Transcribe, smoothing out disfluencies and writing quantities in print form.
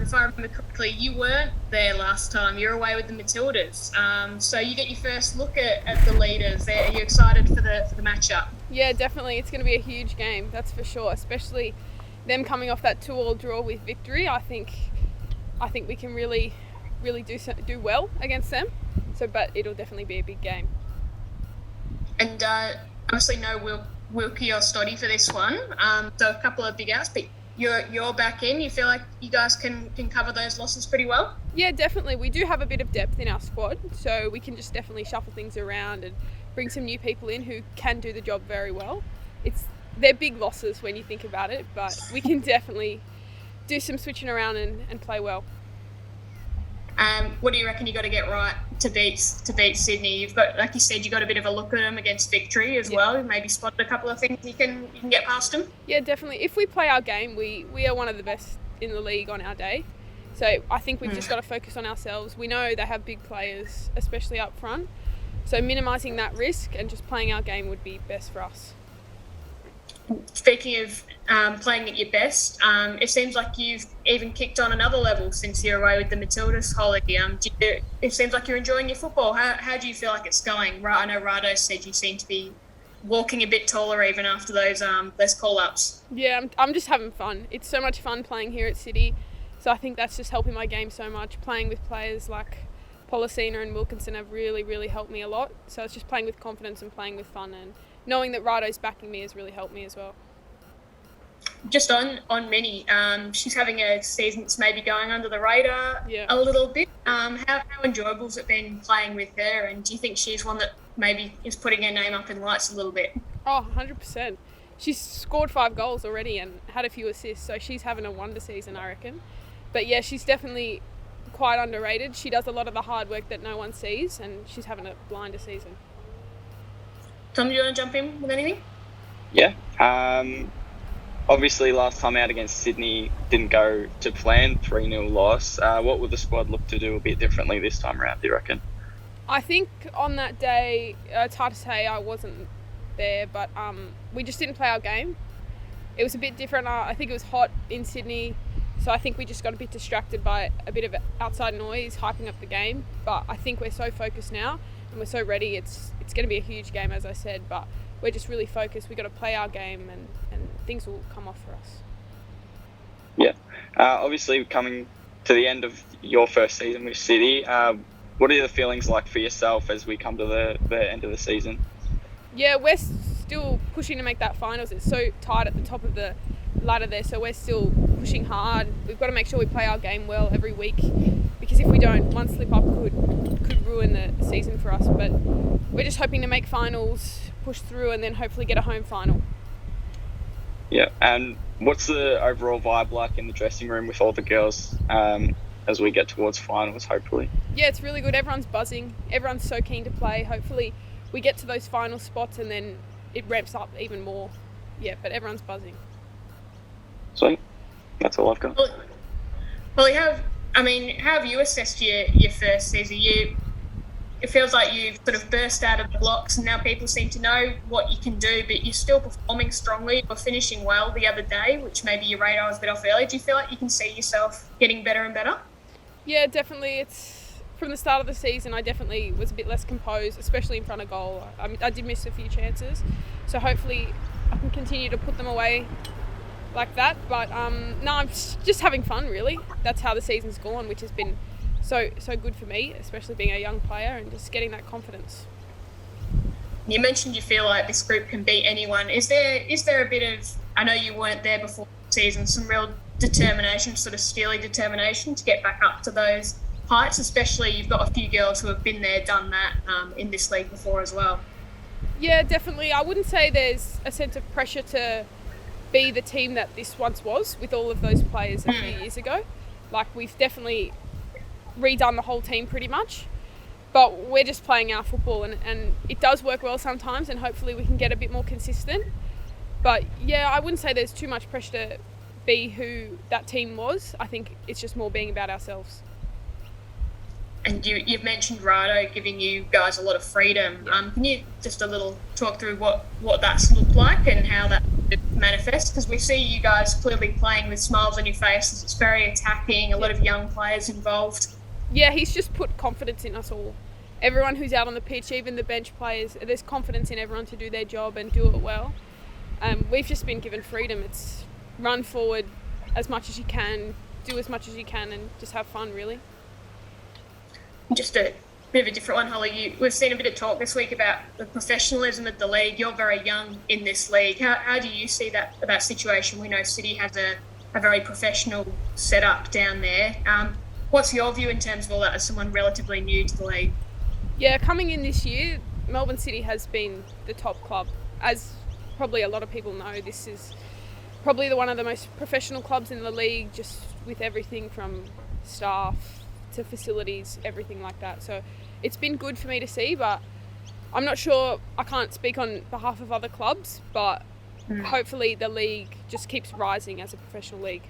if I remember correctly, you weren't there last time. You're away with the Matildas. So you get your first look at the leaders. Are you excited for the matchup? Yeah, definitely. It's going to be a huge game, that's for sure. Especially them coming off that 2-2 draw with victory. I think we can really do well against them. But it'll definitely be a big game. And obviously no Wilkie or Stoddy for this one. So a couple of big outs, but you're back in. You feel like you guys can cover those losses pretty well? Yeah, definitely. We do have a bit of depth in our squad, so we can just definitely shuffle things around and bring some new people in who can do the job very well. They're big losses when you think about it, but we can definitely do some switching around and play well. What do you reckon you got to get right to beat Sydney? You've got, like you said, you got a bit of a look at them against victory as well. You've maybe spotted a couple of things you can get past them. Yeah, definitely. If we play our game, we are one of the best in the league on our day. So I think we've just got to focus on ourselves. We know they have big players, especially up front. So minimising that risk and just playing our game would be best for us. Speaking of playing at your best, it seems like you've even kicked on another level since you're away with the Matildas, Holly. It seems like you're enjoying your football. How do you feel like it's going? I know Rado said you seem to be walking a bit taller even after those call-ups. Yeah, I'm just having fun. It's so much fun playing here at City. So I think that's just helping my game so much. Playing with players like Policina and Wilkinson have really, really helped me a lot. So it's just playing with confidence and playing with fun, and knowing that Rado's backing me has really helped me as well. Just on Minnie, she's having a season that's maybe going under the radar a little bit. How enjoyable has it been playing with her, and do you think she's one that maybe is putting her name up in lights a little bit? Oh, 100%. She's scored 5 goals already and had a few assists, so she's having a wonder season, I reckon. But yeah, she's definitely quite underrated. She does a lot of the hard work that no one sees, and she's having a blinder season. Tom, do you want to jump in with anything? Yeah. Obviously, last time out against Sydney didn't go to plan, 3-0 loss. What will the squad look to do a bit differently this time around, do you reckon? I think on that day, it's hard to say, I wasn't there, but we just didn't play our game. It was a bit different. I think it was hot in Sydney, so I think we just got a bit distracted by a bit of outside noise, hyping up the game. But I think we're so focused now, and we're so ready. It's going to be a huge game, as I said, but we're just really focused. We've got to play our game, and things will come off for us. Yeah. Obviously, coming to the end of your first season with City, what are the feelings like for yourself as we come to the end of the season? Yeah, we're still pushing to make that finals. It's so tight at the top of the ladder there, so we're still pushing hard. We've got to make sure we play our game well every week, because if we don't, one slip up could ruin the season for us. But we're just hoping to make finals, push through, and then hopefully get a home final. Yeah, and what's the overall vibe like in the dressing room with all the girls as we get towards finals, hopefully? Yeah, it's really good. Everyone's buzzing. Everyone's so keen to play. Hopefully we get to those final spots and then it ramps up even more. Yeah, but everyone's buzzing. Sweet. That's all I've got. Well, how have you assessed your first season? It feels like you've sort of burst out of the blocks and now people seem to know what you can do, but you're still performing strongly. You're finishing well the other day, which maybe your radar was a bit off early. Do you feel like you can see yourself getting better and better? Yeah, definitely. It's from the start of the season, I definitely was a bit less composed, especially in front of goal. I did miss a few chances, so hopefully I can continue to put them away like that. But no, I'm just having fun, really. That's how the season's gone, which has been so good for me, especially being a young player and just getting that confidence. You mentioned you feel like this group can beat anyone. Is there a bit of, I know you weren't there before the season, some real determination, sort of steely determination to get back up to those heights, especially you've got a few girls who have been there, done that in this league before as well? Yeah, definitely. I wouldn't say there's a sense of pressure to be the team that this once was with all of those players a few years ago. Like, we've definitely redone the whole team pretty much, but we're just playing our football and it does work well sometimes, and hopefully we can get a bit more consistent. But yeah, I wouldn't say there's too much pressure to be who that team was. I think it's just more being about ourselves. And you've mentioned Rado giving you guys a lot of freedom. Can you just a little talk through what that's looked like and how that manifest? Because we see you guys clearly playing with smiles on your faces. It's very attacking, a lot of young players involved. Yeah, he's just put confidence in us all. Everyone who's out on the pitch, even the bench players, there's confidence in everyone to do their job and do it well. We've just been given freedom. It's run forward as much as you can, do as much as you can, and just have fun, really. Just a bit of a different one, Holly. We've seen a bit of talk this week about the professionalism of the league. You're very young in this league. How do you see that situation? We know City has a very professional setup down there. What's your view in terms of all that as someone relatively new to the league? Yeah, coming in this year, Melbourne City has been the top club. As probably a lot of people know, this is probably one of the most professional clubs in the league, just with everything from staff to facilities, everything like that. So it's been good for me to see, but I'm not sure, I can't speak on behalf of other clubs, but hopefully the league just keeps rising as a professional league.